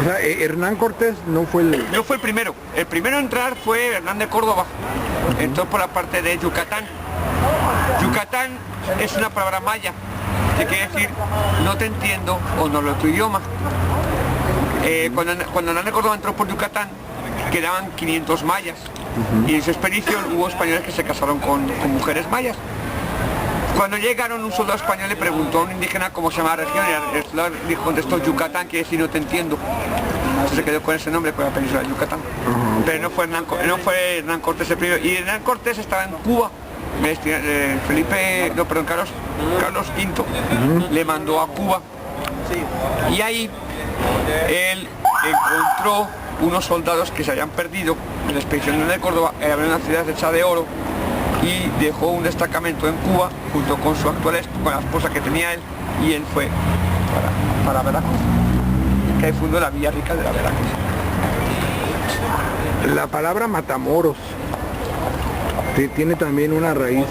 sea, Hernán Cortés no fue el... No fue el primero. El primero en entrar fue Hernán de Córdoba. Entró por la parte de Yucatán. Yucatán es una palabra maya, que quiere decir no te entiendo o no hablo tu idioma. Cuando Hernán de Córdoba entró por Yucatán, quedaban 500 mayas. Y en su expedición hubo españoles que se casaron con mujeres mayas. Cuando llegaron, un soldado español le preguntó a un indígena cómo se llama la región, y el soldado dijo, contestó Yucatán, quiere decir no te entiendo. Entonces se quedó con ese nombre, con la península de Yucatán. Pero no fue Hernán Cortés el primero. Y Hernán Cortés estaba en Cuba. Carlos V le mandó a Cuba. Y ahí él encontró unos soldados que se habían perdido en la expedición de Córdoba, era una ciudad hecha de oro, y dejó un destacamento en Cuba junto con su actual con la esposa que tenía él, y él fue para Veracruz, que ahí fundó la Villa Rica de la Veracruz. La palabra Matamoros tiene también una raíz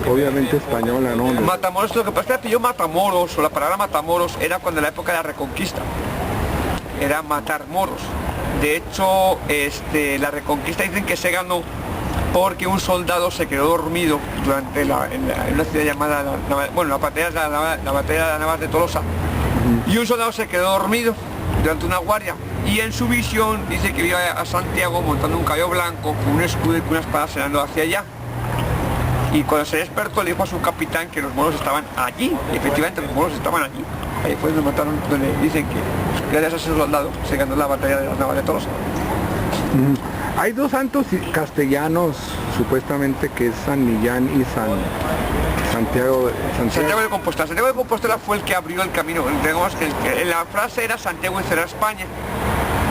obviamente española, ¿no? Matamoros, lo que pasa es que el apellido Matamoros, o la palabra Matamoros, era cuando en la época de la Reconquista, era matar moros. De hecho, la Reconquista dicen que se ganó porque un soldado se quedó dormido durante en una ciudad llamada, la batalla de las Navas de Tolosa, y un soldado se quedó dormido durante una guardia, y en su visión dice que vio a Santiago montando un caballo blanco con un escudo y con una espada señalando hacia allá. Y cuando se despertó le dijo a su capitán que los moros estaban allí, y efectivamente los moros estaban allí. Ahí fue donde mataron, donde dicen que gracias a ese soldado se ganó la batalla de las Navas de Tolosa. Hay dos santos castellanos supuestamente, que es San Millán y Santiago de Compostela. Santiago de Compostela fue el que abrió el camino. Digamos que la frase era Santiago vencerá España.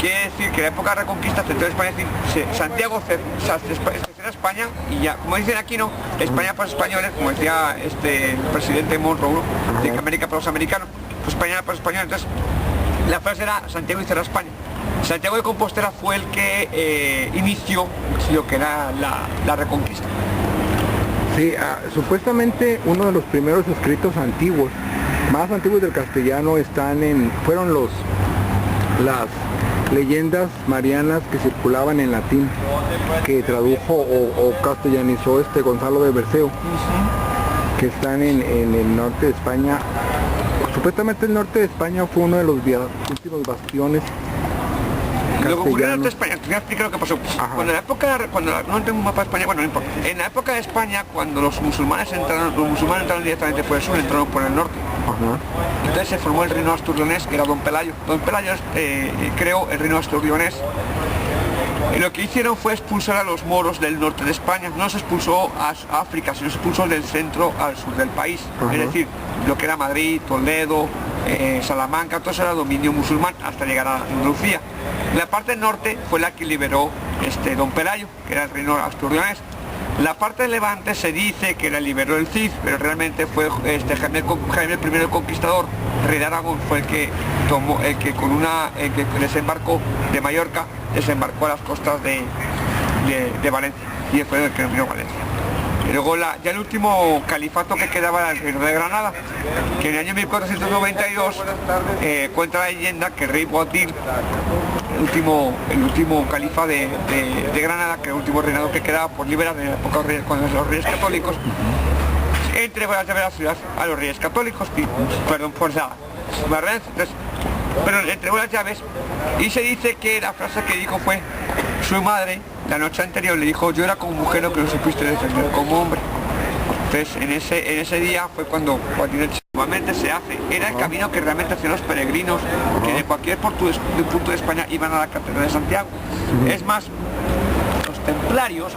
Quiere decir que en la época de la Reconquista centró España, es decir, Santiago vencerá España, y ya, como dicen aquí, no, España para los españoles, como decía el presidente Monroe, de que América para los americanos, pues España para los españoles. Entonces la frase era Santiago vencerá España. Santiago de Compostela fue el que inició lo que era la Reconquista. Sí, supuestamente uno de los primeros escritos antiguos, más antiguos del castellano, fueron las leyendas marianas que circulaban en latín, que tradujo o castellanizó Gonzalo de Berceo, que están en el norte de España. Supuestamente el norte de España fue uno de los últimos bastiones Lo que ocurrió en el norte de España, te voy a explicar lo que pasó. Cuando no tengo un mapa de España, bueno, no importa. En la época de España, cuando los musulmanes entraron directamente por el sur, entraron por el norte. Entonces se formó el reino asturionés, que era Don Pelayo. Don Pelayo creó el reino asturionés. Y lo que hicieron fue expulsar a los moros del norte de España. No se expulsó a África, sino se expulsó del centro al sur del país. Es decir, lo que era Madrid, Toledo, Salamanca, todo eso era dominio musulmán hasta llegar a Andalucía. La parte norte fue la que liberó Don Pelayo, que era el reino asturionés. La parte de Levante se dice que la liberó el Cid, pero realmente fue Jaime I el Conquistador, rey de Aragón, fue el que desembarcó de Mallorca, desembarcó a las costas de Valencia, y fue el que dominó Valencia. Y luego ya el último califato que quedaba era el reino de Granada, que en el año 1492 cuenta la leyenda que el rey Boabdil, el último califa de Granada, que era el último reinado que quedaba por liberar en la época cuando los reyes católicos, entregó las llaves de la ciudad a los reyes católicos, pero le entregó las llaves, y se dice que la frase que dijo fue: su madre la noche anterior le dijo, yo era como mujer lo que no supiste defender como hombre. Entonces en ese día fue cuando nuevamente se hace, era el camino que realmente hacían los peregrinos, que de cualquier punto de España iban a la Catedral de Santiago. Es más, los templarios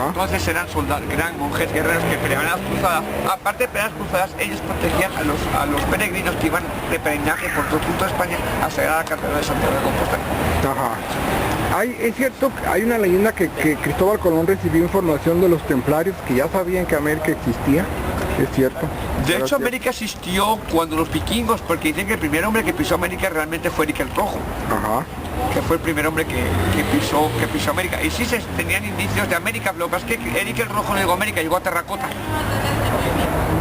entonces eran soldados, eran monjes guerreros que peleaban en las cruzadas. Aparte de pelear las cruzadas, ellos protegían a los peregrinos que iban de peregrinaje por todo el punto de España a llegar a la Catedral de Santiago de Compostela. Es cierto, hay una leyenda que Cristóbal Colón recibió información de los templarios, que ya sabían que América existía. Es cierto. De hecho, América existió cuando los vikingos, porque dicen que el primer hombre que pisó América realmente fue Eric el Rojo. Que fue el primer hombre que pisó América. Y sí se tenían indicios de América, lo que pasa es que Eric el Rojo no llegó a América, llegó a Terracota,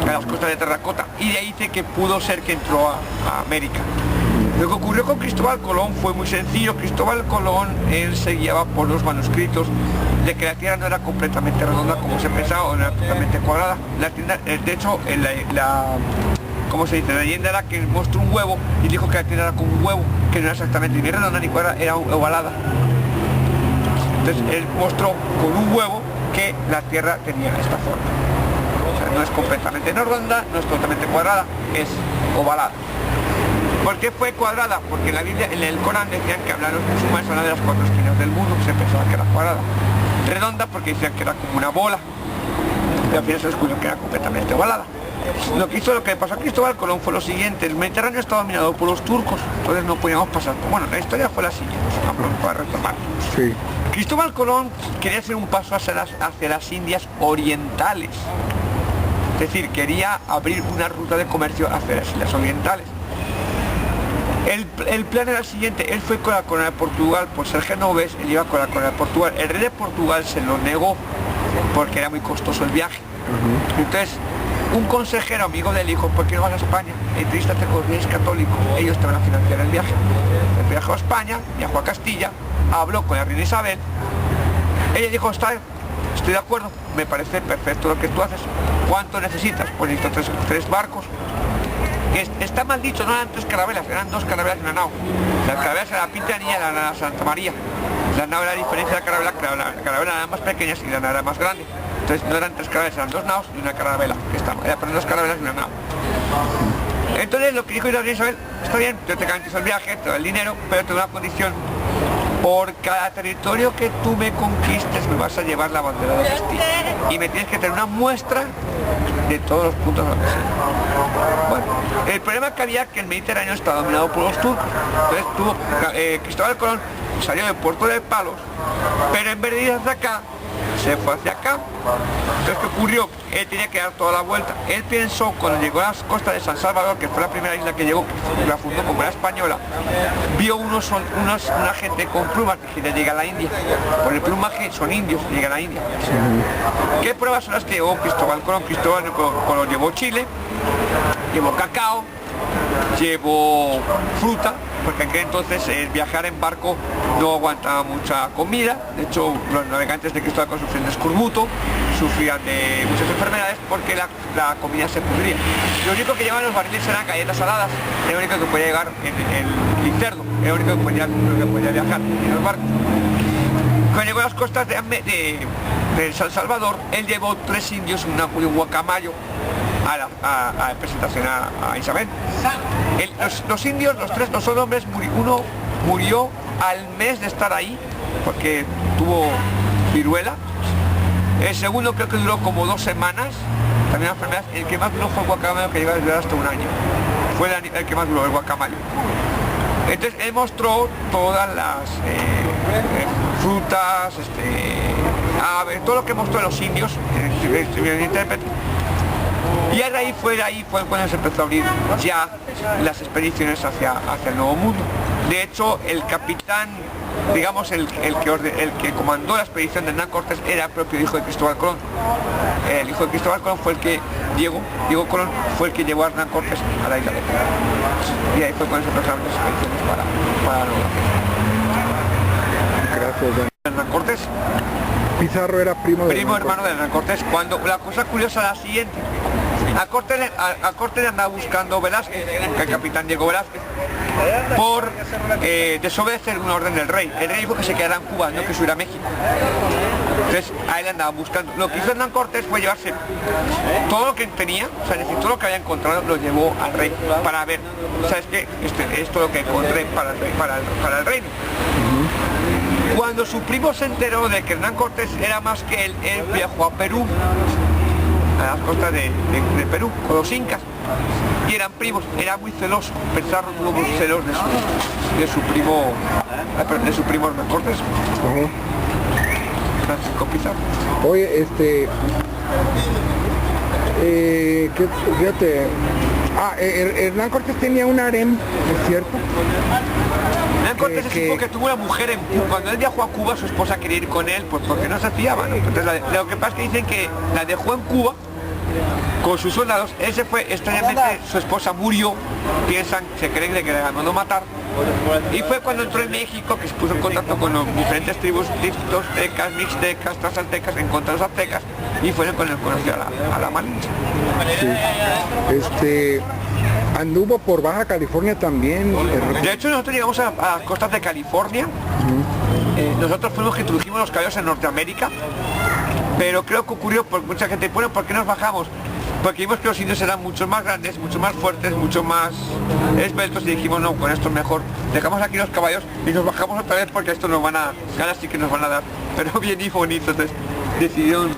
a las costas de Terracota, y de ahí dice que pudo ser que entró a América. Lo que ocurrió con Cristóbal Colón fue muy sencillo. Cristóbal Colón, él se guiaba por los manuscritos de que la Tierra no era completamente redonda como se pensaba, o no era totalmente cuadrada. De hecho, ¿cómo se dice? La leyenda era que mostró un huevo y dijo que la Tierra era como un huevo, que no era exactamente ni redonda ni cuadrada, era ovalada. Entonces él mostró con un huevo que la Tierra tenía esta forma. O sea, no es completamente redonda, no es totalmente cuadrada, es ovalada. ¿Por qué fue cuadrada? Porque en la Biblia, en el Corán decían que hablar los musulmanes eran de las 4 esquinas del mundo, se pensaba que era cuadrada. Redonda porque decían que era como una bola, y al final se descubrió que era completamente ovalada. Lo que pasó a Cristóbal Colón fue lo siguiente: el Mediterráneo estaba dominado por los turcos, entonces no podíamos pasar. Bueno, la historia fue la siguiente, para retomar. Sí. Cristóbal Colón quería hacer un paso hacia las Indias orientales, es decir, quería abrir una ruta de comercio hacia las Indias orientales. El plan era el siguiente: él fue con la corona de Portugal por ser genovés, él iba con la corona de Portugal. El rey de Portugal se lo negó porque era muy costoso el viaje. Entonces, un consejero amigo del hijo: ¿por qué no vas a España? Entrístate con los reyes católicos, ellos te van a financiar el viaje. Él viajó a España, viajó a Castilla, habló con la reina Isabel. Ella dijo: estoy de acuerdo, me parece perfecto lo que tú haces. ¿Cuánto necesitas? Pues necesito 3 barcos. Está mal dicho, no eran 3 carabelas, eran 2 carabelas y una nao. La carabela era la Pintanilla y la nao Santa María. La nao era la diferencia de la carabela, que la carabela era más pequeña y la nao era más grande. Entonces no eran 3 carabelas, eran 2 naos y una carabela. Eran 2 carabelas y una nao. Entonces lo que dijo Isabel: está bien, yo te garantizo el viaje, te doy el dinero, pero te doy una condición: por cada territorio que tú me conquistes me vas a llevar la bandera de Castilla y me tienes que tener una muestra de todos los puntos a los que sea. Bueno, el problema que había que el Mediterráneo estaba dominado por los turcos. Entonces Cristóbal Colón salió del puerto de Palos, pero en vez de ir hacia acá, se fue hacia acá. Entonces, ¿qué ocurrió? Él tenía que dar toda la vuelta. Él pensó, cuando llegó a las costas de San Salvador, que fue la primera isla que llegó, que la fundó como era española, vio una gente con plumas que llega a la India. Por el plumaje son indios, llega a la India. ¿Qué pruebas son las que llevó Cristóbal Colón? Cristóbal Colón llevó chile, llevó cacao, llevó fruta, porque en aquel entonces viajar en barco no aguantaba mucha comida. De hecho, los navegantes de Cristóbal Colón sufrían de escorbuto, sufrían de muchas enfermedades porque la comida se pudría. Lo único que llevaban los barriles eran galletas saladas, era lo único que podía llegar en el interno, era lo único que podía viajar en los barcos. Cuando llegó a las costas de San Salvador, él llevó 3 indios y un guacamayo a la presentación a Isabel. Los indios, los 3 no son hombres, uno murió al mes de estar ahí porque tuvo viruela. El segundo creo que duró como 2 semanas, también una enfermedad. El que más duró fue el guacamayo, que llegó a durar hasta 1 año. Fue el que más duró, el guacamayo. Entonces él mostró todas las frutas, aves, todo lo que mostró de los indios, y ahí fue cuando se empezó a abrir ya las expediciones hacia el Nuevo Mundo. De hecho, el capitán, digamos, el que comandó la expedición de Hernán Cortés era el propio hijo de Cristóbal Colón. El hijo de Cristóbal Colón fue el que, Diego Colón, fue el que llevó a Hernán Cortés a la isla de Cuba. Y ahí fue cuando se empezaron las expediciones para la Nueva. Gracias, Hernán Cortés. Pizarro era primo hermano de Hernán Cortés. Cuando la cosa curiosa era la siguiente: a Cortés le andaba buscando Velázquez, el capitán Diego Velázquez, por desobedecer una orden del rey. El rey dijo que se quedara en Cuba, no que subiera a México. Entonces a él le andaba buscando. Lo que hizo Hernán Cortés fue llevarse todo lo que tenía, o sea, es decir, todo lo que había encontrado lo llevó al rey para ver, ¿sabes qué? Esto es lo que encontré para el reino. Cuando su primo se enteró de que Hernán Cortés era más que él viajó a Perú, a las costas de Perú, con los incas, y eran primos. Era muy celoso, pensaron muy celos de su primo Hernán Cortés. Francisco Pizarro. Oye, fíjate, Hernán Cortés tenía un harem, ¿es cierto? Hernán Cortés es que tuvo una mujer en Cuba. Cuando él viajó a Cuba, su esposa quería ir con él, pues porque no se fiaba, ¿no? Entonces lo que pasa es que dicen que la dejó en Cuba con sus soldados. Él se fue, extrañamente su esposa murió, se creen que le mandó matar. Y fue cuando entró en México que se puso en contacto con los diferentes tribus, tecas, mixtecas, tlaxcaltecas, en contra de los aztecas, y fue con el conoció a la Malinche. Sí. Anduvo por Baja California también. De hecho, nosotros llegamos a las costas de California. Nosotros fuimos que introdujimos los caballos en Norteamérica, pero creo que ocurrió por mucha gente. Bueno, ¿por qué nos bajamos? Porque vimos que los indios eran mucho más grandes, mucho más fuertes, mucho más esbeltos, y dijimos, no, con esto es mejor. Dejamos aquí los caballos y nos bajamos otra vez porque esto nos van a, ganas sí que nos van a dar, pero bien y bonito. Entonces decidieron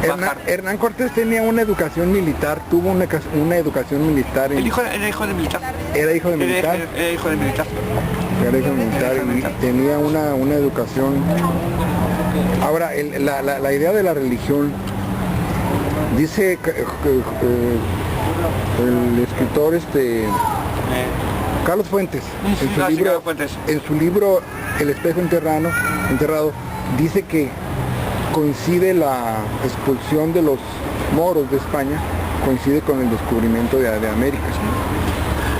bajar. Hernán Cortés tenía una educación militar, tuvo una educación militar. Era hijo de militar. Era hijo de militar. Era hijo de militar. Era hijo de militar y tenía una educación. Ahora, la idea de la religión, dice el escritor Carlos Fuentes, en su libro El espejo enterrado, dice que coincide la expulsión de los moros de España, coincide con el descubrimiento de América.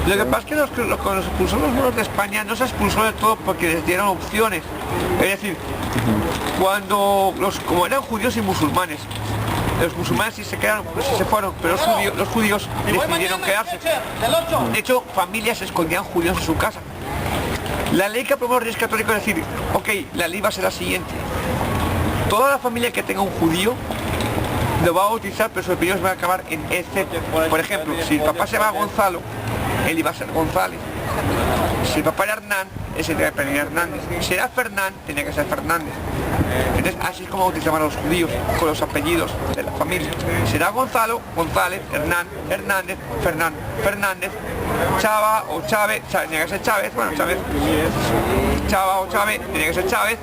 Lo que pasa es que cuando se expulsó los moros de España no se expulsó de todo porque les dieron opciones. Es decir, como eran judíos y musulmanes, los musulmanes sí se quedaron, pues sí se fueron, pero los judíos decidieron quedarse. De hecho, familias escondían judíos en su casa. La ley que aprobó los Reyes Católicos es decir, ok, la ley va a ser la siguiente: toda la familia que tenga un judío lo va a bautizar, pero sus apellidos van a acabar en EZ. Por ejemplo, si el papá se llama Gonzalo, él iba a ser González. Si el papá era Hernán, ese tenía que ser Hernández. Si era Fernán, tenía que ser Fernández. Entonces, así es como bautizaban a los judíos, con los apellidos de la familia. Será Gonzalo, González, Hernán, Hernández, Fernán, Fernández, Chava o Chávez, tenía que ser Chávez, bueno, Chávez, Chava o Chávez, tenía que ser Chávez,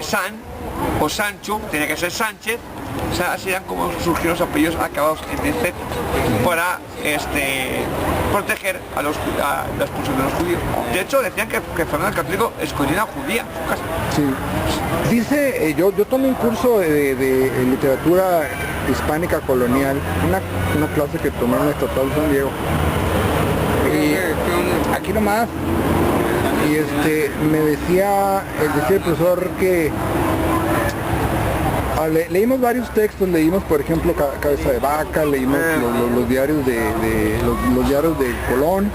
San o Sancho, tenía que ser Sánchez. O sea, así eran como surgieron los apellidos acabados en EZ para proteger a la expulsión de los judíos. De hecho, decían que Fernando el Católico escondía a judía en su casa. Sí. Dice, yo tomé un curso de literatura hispánica colonial, una clase que tomé en la Estatal de San Diego. Y aquí nomás. Y me decía el profesor que leímos varios textos, leímos por ejemplo Cabeza de Vaca, leímos los diarios los diarios de Colón,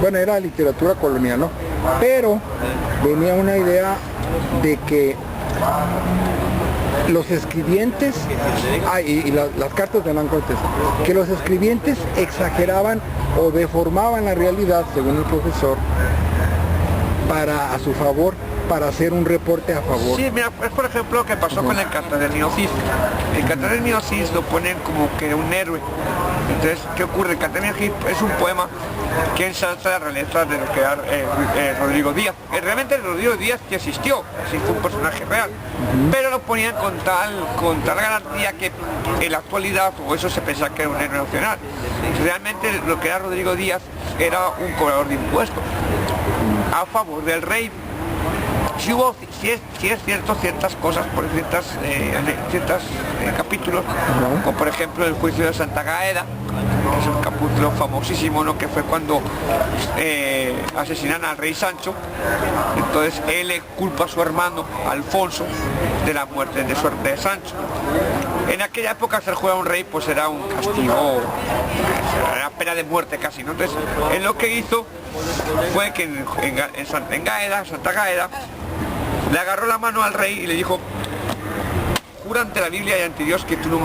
bueno, era literatura colonial, ¿no? Pero venía una idea de que los escribientes, y las cartas de Hernán Cortés, que los escribientes exageraban o deformaban la realidad, según el profesor, a su favor, para hacer un reporte a favor. Sí, mira, es por ejemplo lo que pasó con el Cartagenio Cid. El Cartagenio Cid lo ponen como que un héroe. Entonces, ¿qué ocurre? El Cartagenio Cid es un poema que ensalza la realidad de lo que era Rodrigo Díaz. Realmente Rodrigo Díaz que existió, así fue un personaje real, pero lo ponían con tal garantía que en la actualidad, o eso se pensaba que era un héroe nacional. Realmente lo que era Rodrigo Díaz era un cobrador de impuestos a favor del rey. Sí es cierto ciertas cosas, por ciertos capítulos, como por ejemplo el juicio de Santa Gaeda, que es un capítulo famosísimo, ¿no? Que fue cuando asesinan al rey Sancho. Entonces él le culpa a su hermano Alfonso de la muerte de Sancho. En aquella época ser juez a un rey pues era un castigo, era pena de muerte casi, ¿no? Entonces él lo que hizo fue que en Santa Gaeda le agarró la mano al rey y le dijo: jura ante la Biblia y ante Dios que tú no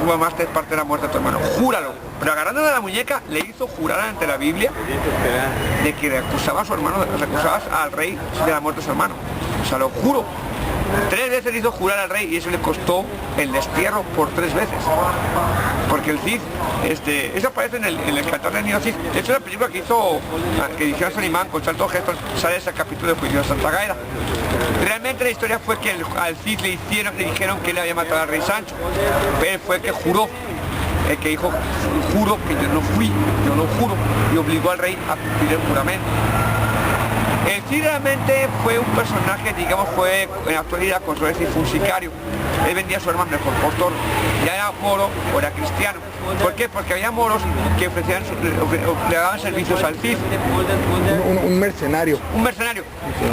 mamaste parte de la muerte de tu hermano, júralo. Pero agarrándole de la muñeca le hizo jurar ante la Biblia de que le acusaba a su hermano, le acusaba al rey de la muerte de su hermano. O sea, lo juro. 3 veces le hizo jurar al rey y eso le costó el destierro por 3 veces. Porque el Cid, eso aparece en el Cartagenio Cid. De hecho, la película que dirigió Salimán con Charlton Heston, sale ese capítulo de juicio de Santa Gaeda. Realmente la historia fue que al Cid le dijeron que le había matado al rey Sancho. Pero él fue el que juró, el que dijo: juro que yo no fui, yo no juro, y obligó al rey a cumplir el juramento. El Cid realmente fue un personaje, digamos, fue en la actualidad, con decir, fue un sicario. Él vendía a su hermano mejor postor, ya era moro o era cristiano. ¿Por qué? Porque había moros que ofrecían, le daban servicios al Cid. Un mercenario. Un mercenario.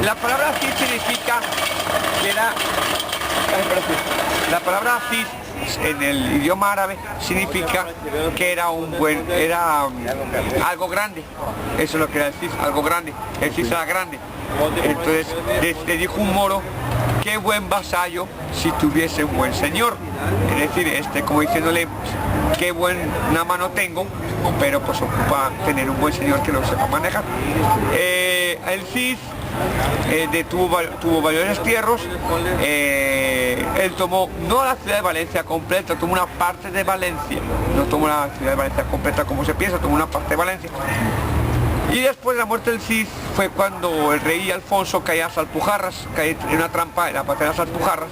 La palabra Cid significa que era... La palabra Cid en el idioma árabe significa que era algo grande. Eso es lo que era el Cid, algo grande. El Cid era grande. Entonces le dijo un moro: qué buen vasallo si tuviese un buen señor. Es decir, como diciéndole, qué buena mano tengo, pero pues ocupa tener un buen señor que lo sepa manejar. El Cid tuvo varios destierros. Él tomó no la ciudad de Valencia completa, tomó una parte de Valencia, no tomó la ciudad de Valencia completa como se piensa, tomó una parte de Valencia. Y después de la muerte del Cid fue cuando el rey Alfonso caía a las Alpujarras, caía en una trampa en la batalla de las Alpujarras,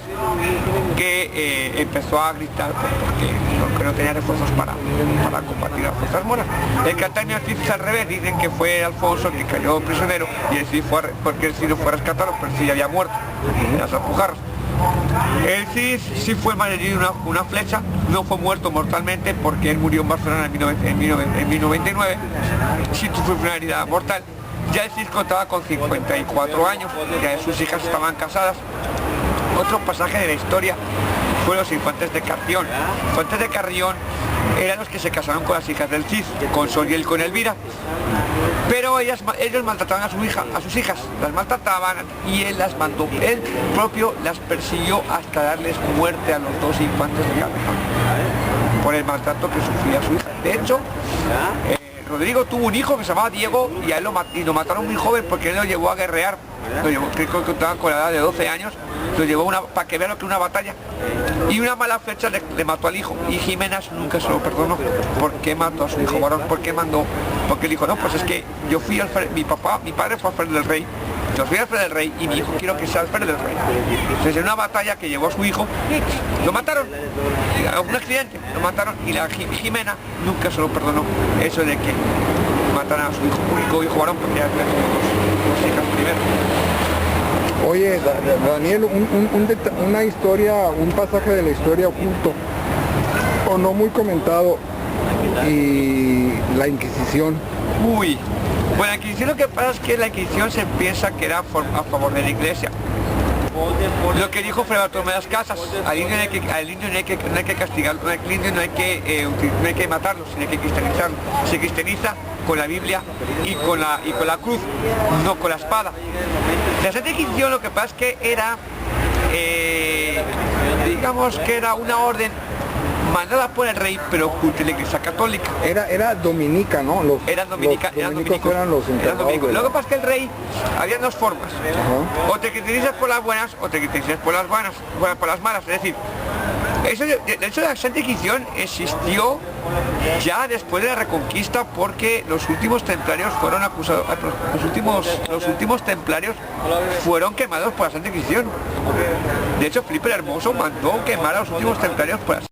que empezó a gritar porque no tenía refuerzos para combatir a las fuerzas moras. El Catania Cid es al revés, dicen que fue Alfonso que cayó prisionero y el Cid porque el Cid no fue a rescatarlo, pero el Cid ya había muerto en las Alpujarras. El Cid sí fue malherido una flecha, no fue muerto mortalmente porque él murió en Barcelona en 1099, sí sufrió una herida mortal. Ya el Cid contaba con 54 años, ya sus hijas estaban casadas. Otro pasaje de la historia fue los infantes de Carrión. Los infantes de Carrión eran los que se casaron con las hijas del Cid, con Sol y con Elvira. Pero ellos maltrataban a sus hijas, las maltrataban y él las mandó, él propio las persiguió hasta darles muerte a los dos infantes de Carrión por el maltrato que sufría su hija. De hecho, Rodrigo tuvo un hijo que se llamaba Diego y a él lo mataron muy joven porque él lo llevó a guerrear. Creo que estaba con la edad de 12 años, lo llevó para que vea lo que era una batalla. Y una mala flecha le mató al hijo. Y Jiménez nunca se lo perdonó. ¿Por qué mató a su hijo varón? ¿Por qué mandó? Porque él dijo, no, pues es que yo fui mi padre fue alférez del rey. Yo fui alférez del rey y mi hijo quiero que sea alférez del rey. Entonces en una batalla que llevó a su hijo, lo mataron. Un accidente, lo mataron y la Jimena nunca se lo perdonó. Eso de que mataran a su único hijo varón, porque ya tenía dos hijas primero. Oye, Daniel, una historia, un pasaje de la historia oculto o no muy comentado, y la Inquisición. Uy, bueno, la Inquisición, lo que pasa es que la Inquisición se piensa que era a favor de la Iglesia. Lo que dijo Fray Bartolomé de las Casas, al indio no hay que castigarlo, al indio no hay que matarlo, sino hay que cristianizarlo. Se cristianiza con la Biblia y con la cruz, no con la espada. La Santa Inquisición lo que pasa es que era, digamos que era una orden mandada por el rey, pero oculta en la Iglesia Católica. Era dominica, ¿no? Eran dominicos. Eran los encargados. Lo que pasa es que el rey, había dos formas. O te cristianizas por las buenas, o te cristianizas por las malas. Es decir, de hecho la Santa Inquisición existió ya después de la Reconquista, porque los últimos templarios fueron acusados, los últimos templarios fueron quemados por la Santa Inquisición. De hecho, Felipe el Hermoso mandó quemar a los últimos templarios por la